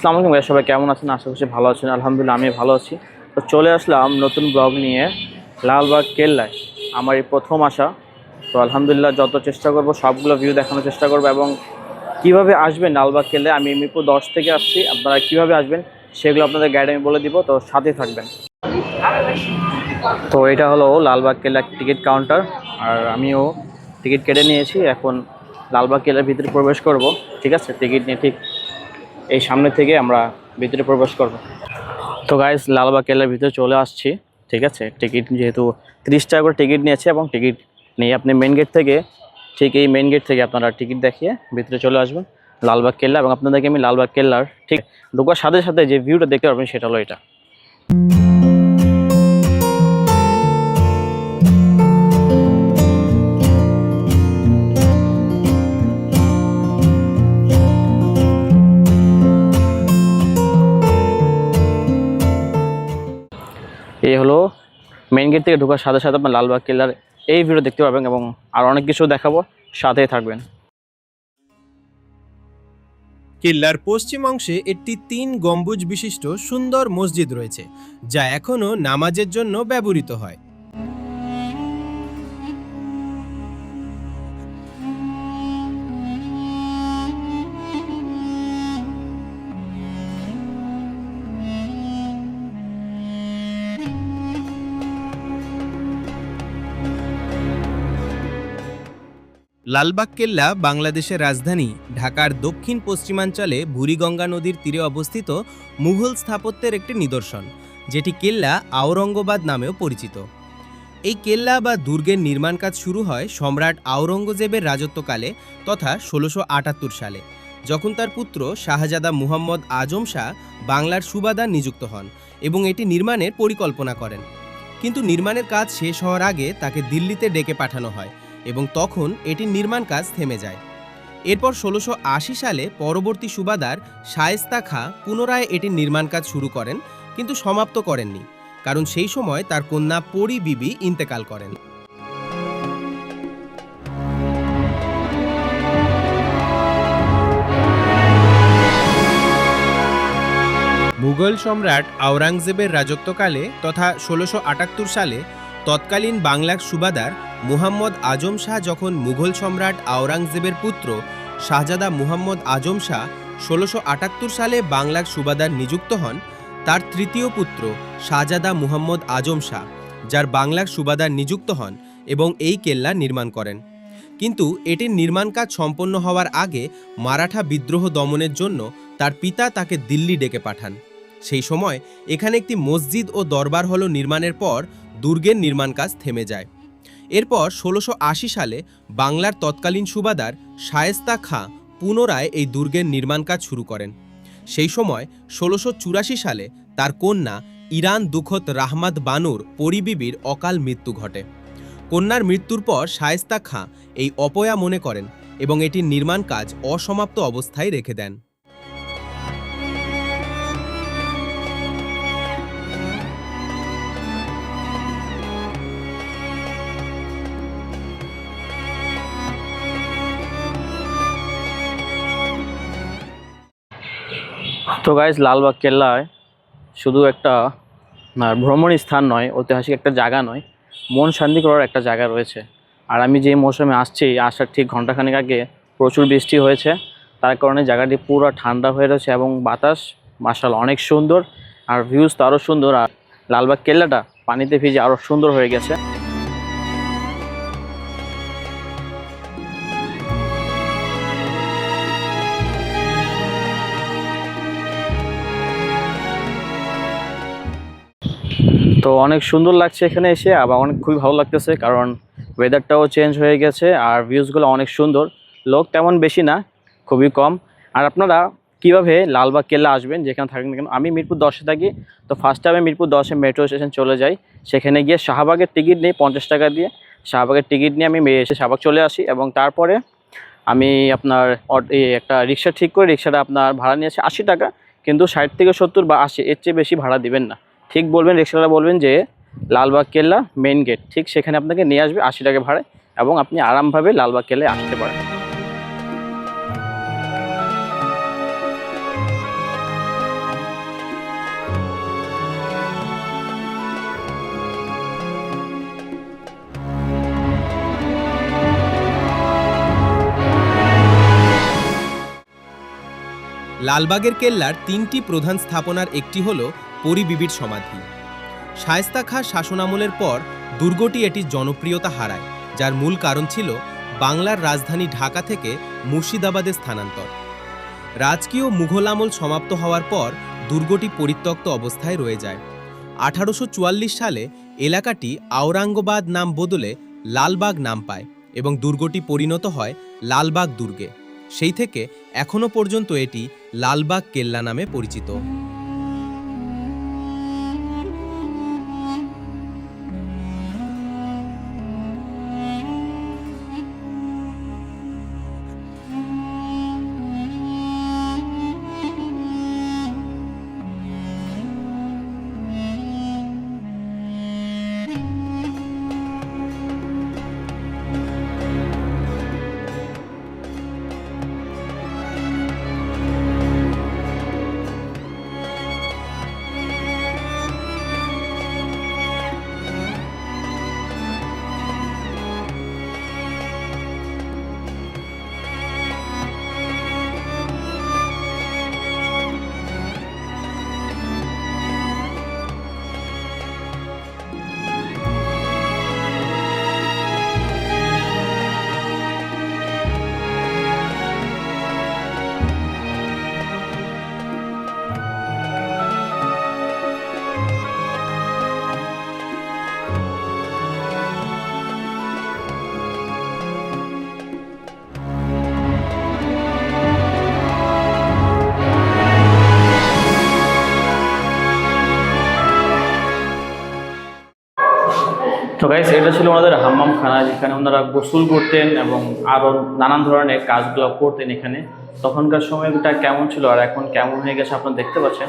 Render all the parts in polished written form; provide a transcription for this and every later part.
আসসালামু আলাইকুম ভাই, সবাই কেমন আছেন? আশা করছি ভালো আছেন। আলহামদুলিল্লাহ আমি ভালো আছি। তো চলে আসলাম নতুন ব্লগ নিয়ে লালবাগ কেল্লায়। আমার এই প্রথম আসা। তো আলহামদুলিল্লাহ যত চেষ্টা করব সবগুলো ভিউ দেখানোর চেষ্টা করব এবং কিভাবে আসবেন লালবাগ কেল্লায়। আমি মিরপুর 10 থেকে আসছি, আপনারা কিভাবে আসবেন সেগুলো আপনাদের গাইড আমি বলে দিব, তো সাথে থাকবেন। তো এটা হলো লালবাগ কেল্লার টিকিট কাউন্টার, আর আমিও টিকিট কেটে নিয়েছি। এখন লালবাগ কেল্লার ভিতরে প্রবেশ করব। ঠিক আছে, টিকিট নিয়ে ঠিক এই সামনে থেকে আমরা ভিতরে প্রবেশ করব। তো গাইস, লালবাগ কেল্লার ভিতরে চলে আসছি। ঠিক আছে, টিকিট যেহেতু 30 টাকা করে টিকিট নিয়েছে এবং টিকিট নিয়ে আপনি মেন গেট থেকে, ঠিক এই মেন গেট থেকে আপনারা টিকিট দেখিয়ে ভিতরে চলে আসবেন লালবাগ কেল্লা। এবং আপনাদেরকে আমি লালবাগ কেল্লার ঠিক ঢোকার সাথে সাথে যে ভিউটা দেখতে পারবেন সেটা হলো এটা। এই হলো মেন গেট থেকে ঢোকার সাথে সাথে আপনার লালবাগ কেল্লার এই ভিডিও দেখতে পাবেন এবং আর অনেক কিছু দেখাবো, সাথেই থাকবেন। কেল্লার পশ্চিম অংশে একটি 3 গম্বুজ বিশিষ্ট সুন্দর মসজিদ রয়েছে, যা এখনও নামাজের জন্য ব্যবহৃত হয়। লালবাগ কেল্লা বাংলাদেশের রাজধানী ঢাকার দক্ষিণ পশ্চিমাঞ্চলে বুড়িগঙ্গা নদীর তীরে অবস্থিত মুঘল স্থাপত্যের একটি নিদর্শন, যেটি কেল্লা আওরঙ্গাবাদ নামেও পরিচিত। এই কেল্লা বা দুর্গের নির্মাণ কাজ শুরু হয় সম্রাট আওরঙ্গজেবের রাজত্বকালে তথা 1678 সালে, যখন তার পুত্র শাহজাদা মুহাম্মদ আজম শাহ বাংলার সুবাদার নিযুক্ত হন এবং এটি নির্মাণের পরিকল্পনা করেন। কিন্তু নির্মাণের কাজ শেষ হওয়ার আগে তাকে দিল্লিতে ডেকে পাঠানো হয় এবং তখন এটির নির্মাণ কাজ থেমে যায়। এরপর 1680 সালে পরবর্তী সুবাদার শায়েস্তা খাঁ পুনরায় এটির নির্মাণ কাজ শুরু করেন, কিন্তু সমাপ্ত করেননি, কারণ সেই সময় তার কন্যা পরী বিবি ইন্তেকাল করেন। মুঘল সম্রাট আওরঙ্গজেবের রাজত্বকালে তথা 1678 সালে তৎকালীন বাংলার সুবাদার মুহাম্মদ আজম শাহ যখন মুঘল সম্রাট আওরঙ্গজেবের পুত্র শাহজাদা মুহাম্মদ আজম শাহ 1678 সালে বাংলার সুবাদার নিযুক্ত হন, তার তৃতীয় পুত্র শাহজাদা মুহাম্মদ আজম শাহ যার বাংলার সুবাদার নিযুক্ত হন এবং এই কেল্লা নির্মাণ করেন। কিন্তু এটির নির্মাণ কাজ সম্পন্ন হওয়ার আগে মারাঠা বিদ্রোহ দমনের জন্য তার পিতা তাকে দিল্লি ডেকে পাঠান। সেই সময় এখানে একটি মসজিদ ও দরবার হল নির্মাণের পর দুর্গের নির্মাণ কাজ থেমে যায়। এরপর 1680 সালে বাংলার তৎকালীন সুবাদার শায়েস্তা খাঁ পুনরায় এই দুর্গের নির্মাণ কাজ শুরু করেন। সেই সময় 1684 সালে তার কন্যা ইরান দুখত রাহমাত বানুর পরী বিবির অকাল মৃত্যু ঘটে। কন্যার মৃত্যুর পর শায়েস্তা খাঁ এই অপয়া মনে করেন এবং এটির নির্মাণ কাজ অসমাপ্ত অবস্থায় রেখে দেন। তো গাইস, লালবাগ কেল্লায় শুধু একটা ভ্রমণ স্থান নয়, ঐতিহাসিক একটা জায়গা নয়, মন শান্তি করার একটা জায়গা রয়েছে। আর আমি যে মৌসুমে আসছি, আসার ঠিক ঘন্টাখানেক আগে প্রচুর বৃষ্টি হয়েছে, তার কারণে জায়গাটি পুরো ঠান্ডা হয়ে রয়েছে এবং বাতাস মাশাআল্লাহ অনেক সুন্দর, আর ভিউজ তো আরও সুন্দর। আর লালবাগ কেল্লাটা পানিতে ভিজে আরও সুন্দর হয়ে গেছে। তো অনেক সুন্দর লাগছে এখানে এসে, আবার অনেক খুবই ভালো লাগতেছে কারণ ওয়েদারটাও চেঞ্জ হয়ে গেছে আর ভিউজগুলো অনেক সুন্দর। লোক তেমন বেশি না, খুবই কম। আর আপনারা কিভাবে লালবাগ কেল্লা আসবেন, যেখানে থাকেন না কেন, আমি মিরপুর 10-এ থাকি। তো ফার্স্টে আমি মিরপুর 10-এ মেট্রো স্টেশন চলে যাই, সেখানে গিয়ে শাহবাগের টিকিট নিই 50 টাকা দিয়ে। শাহবাগের টিকিট নিয়ে আমি এসে শাহবাগ চলে আসি এবং তারপরে আমি আপনার একটা রিক্সা ঠিক করি। রিক্সাটা আপনার ভাড়া নিয়েছে 80 টাকা, কিন্তু 60 থেকে 70 বা 80 এর চেয়ে বেশি ভাড়া দিবেন না। ঠিক বলবেন, রিক্সাওয়ালা বলবেন যে লালবাগ কেল্লা মেন গেট, ঠিক সেখানে আপনাকে নিয়ে আসবে 80 টাকা ভাড়ায় এবং আপনি আরামভাবে লালবাগ কেল্লায় আসতে পারেন। লালবাগের কেল্লার 3টি প্রধান স্থাপনার একটি হল পরী বিবির সমাধি। শায়েস্তা খাঁ শাসনামলের পর দুর্গটি এটির জনপ্রিয়তা হারায়, যার মূল কারণ ছিল বাংলার রাজধানী ঢাকা থেকে মুর্শিদাবাদে স্থানান্তর। রাজকীয় মুঘল আমল সমাপ্ত হওয়ার পর দুর্গটি পরিত্যক্ত অবস্থায় রয়ে যায়। 1844 সালে এলাকাটি আওরঙ্গাবাদ নাম বদলে লালবাগ নাম পায় এবং দুর্গটি পরিণত হয় লালবাগ দুর্গে। সেই থেকে এখনো পর্যন্ত এটি লালবাগ কেল্লা নামে পরিচিত। তো গাইস, এটা ছিল ওনাদের হাম্মামখানা, যেখানে ওনারা গোসল করতেন এবং আরও নানান ধরনের কাজগুলো করতেন এখানে। তখনকার সময়টা কেমন ছিল আর এখন কেমন হয়ে গেছে আপনারা দেখতে পাচ্ছেন।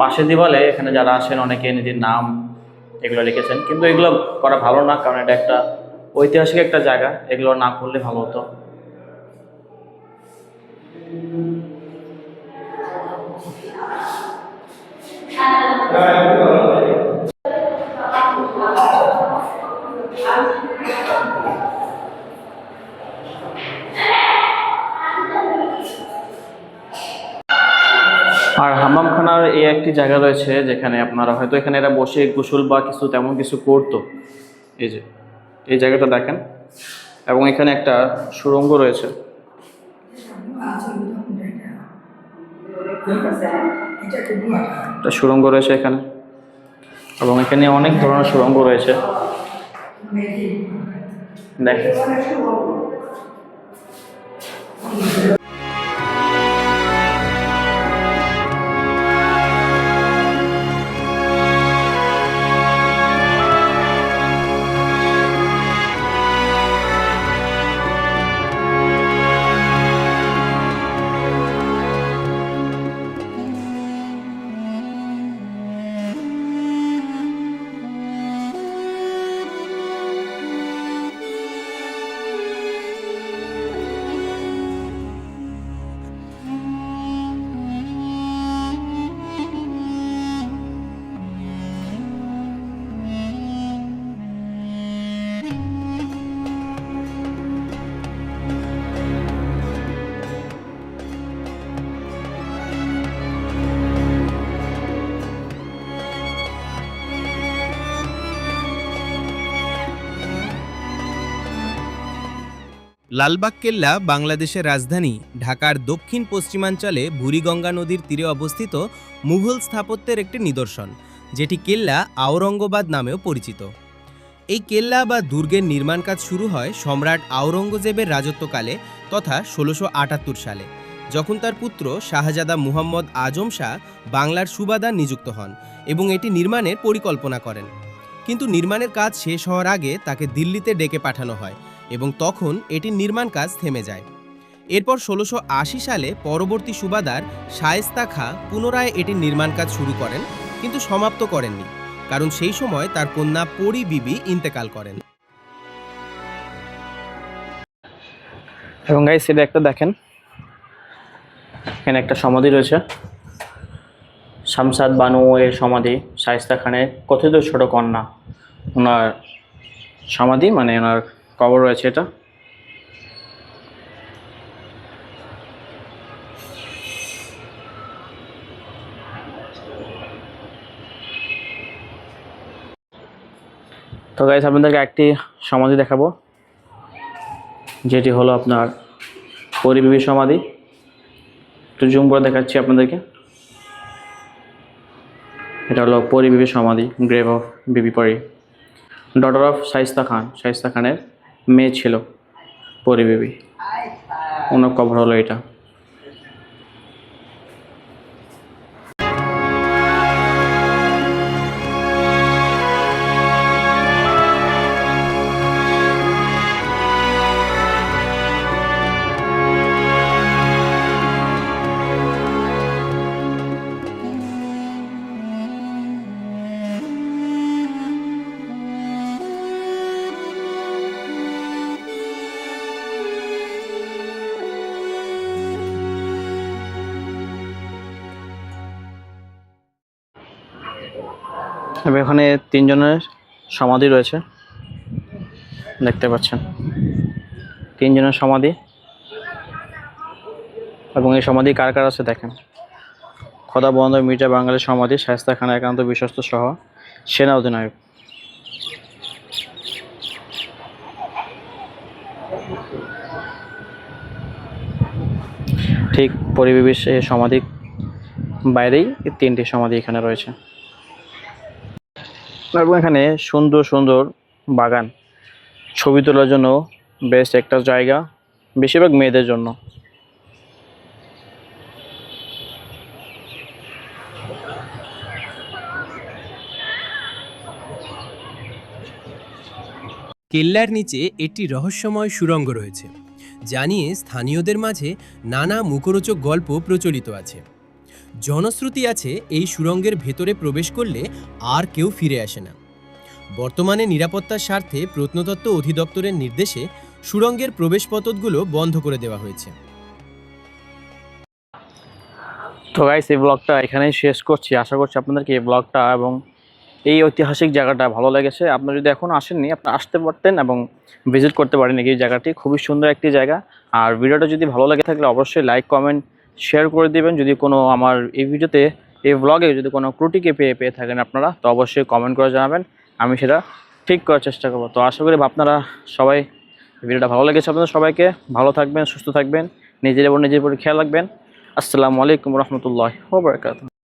পাশে দেওয়ালে এখানে যারা আসেন অনেকে নিজের নাম এগুলো লিখেছেন, কিন্তু এগুলো করা ভালো না, কারণ এটা একটা ঐতিহাসিক একটা জায়গা, এগুলো না করলে ভালো হতো। আর হাম্মামখানার এই একটি জায়গা রয়েছে যেখানে আপনারা হয়তো এখানে এরা বসে গোসল বা কিছু তেমন কিছু করতো। এই যে এই জায়গাটা দেখেন, এবং এখানে একটা সুড়ঙ্গ রয়েছে। একটা সুড়ঙ্গ রয়েছে এখানে, এবং এখানে অনেক ধরনের সুড়ঙ্গ রয়েছে দেখেন। লালবাগ কেল্লা বাংলাদেশের রাজধানী ঢাকার দক্ষিণ পশ্চিমাঞ্চলে বুড়িগঙ্গা নদীর তীরে অবস্থিত মুঘল স্থাপত্যের একটি নিদর্শন, যেটি কেল্লা আওরঙ্গাবাদ নামেও পরিচিত। এই কেল্লা বা দুর্গের নির্মাণ কাজ শুরু হয় সম্রাট আওরঙ্গজেবের রাজত্বকালে তথা 1678 সালে, যখন তার পুত্র শাহজাদা মুহাম্মদ আজম শাহ বাংলার সুবাদার নিযুক্ত হন এবং এটি নির্মাণের পরিকল্পনা করেন। কিন্তু নির্মাণের কাজ শেষ হওয়ার আগে তাকে দিল্লিতে ডেকে পাঠানো হয় এবং তখন এটির নির্মাণ কাজ থেমে যায়। এরপর 1680 সালে পরবর্তী সুবাদার শায়েস্তা খাঁ পুনরায় এটির নির্মাণ কাজ শুরু করেন, কিন্তু সমাপ্ত করেননি, কারণ সেই সময় তার কন্যা পরী বিবি ইন্তেকাল করেন। এবং গাইস, এটা একটা দেখেন, এখানে একটা সমাধি রয়েছে, শামসাদ বানু এর সমাধি, শায়েস্তা খানের কথিত ছোট কন্যা, ওনার সমাধি মানে ওনার কবর রয়েছে এটা। তো গাইস আপনাদেরকে একটি সমাধি দেখাবো, যেটি হলো আপনার পরি বিবি সমাধি। একটু জুম করে দেখাচ্ছি আপনাদেরকে। এটা হলো পরি বিবি সমাধি, গ্রেভ অফ বিবি পরি, ডটার অফ শায়েস্তা খান। শায়েস্তা খানের মেয়ে ছিল পরি বিবি, ওনার কবর হলো এটা। এবং এখানে 3 জনের সমাধি রয়েছে, দেখতে পাচ্ছেন 3 জনের সমাধি। এবং এই সমাধি কার কার আছে দেখেন, খোদাবন্দ মির্জা বাঙালির সমাধি, শায়েস্তা খান একান্ত বিশ্বস্ত সহ সেনা অধিনায়ক। ঠিক পরি বিবির সমাধি বাইরেই এই 3টি সমাধি এখানে রয়েছে। এবং এখানে সুন্দর সুন্দর বাগান, ছবি তোলার জন্য বেস্ট একটা জায়গা, বেশিরভাগ মেয়েদের জন্য। কেল্লার নিচে একটি রহস্যময় সুড়ঙ্গ রয়েছে, যা নিয়ে স্থানীয়দের মাঝে নানা মুখরোচক গল্প প্রচলিত আছে। জনশ্রুতি আছে এই সুড়ঙ্গের ভেতরে প্রবেশ করলে আর কেউ ফিরে আসে না। বর্তমানে নিরাপত্তার স্বার্থে প্রত্নতত্ত্ব অধিদপ্তরের নির্দেশে সুড়ঙ্গের প্রবেশপথগুলো বন্ধ করে দেওয়া হয়েছে। তো গাইস এই ব্লগটা এখানেই শেষ করছি। আশা করছি আপনাদেরকে এই ব্লগটা এবং এই ঐতিহাসিক জায়গাটা ভালো লেগেছে। আপনারা যদি এখন আসেননি, আপনি আসতে পারতেন এবং ভিজিট করতে পারেন এই জায়গাটি। খুবই সুন্দর একটি জায়গা। আর ভিডিওটা যদি ভালো লাগে থাকলে অবশ্যই লাইক কমেন্ট শেয়ার করে দিবেন। যদি কোনো আমার এই ভিডিওতে এই ব্লগে যদি কোনো ত্রুটিকে পেয়ে থাকেন আপনারা, তো অবশ্যই কমেন্ট করে জানাবেন, আমি সেটা ঠিক করার চেষ্টা করব। তো আশা করি আপনারা সবাই ভিডিওটা ভালো লেগেছে। আপনাদের সবাইকে ভালো থাকবেন, সুস্থ থাকবেন, নিজের উপর খেয়াল রাখবেন। আসসালামু আলাইকুম রহমতুল্লাহি ওয়া বারাকাতুহু।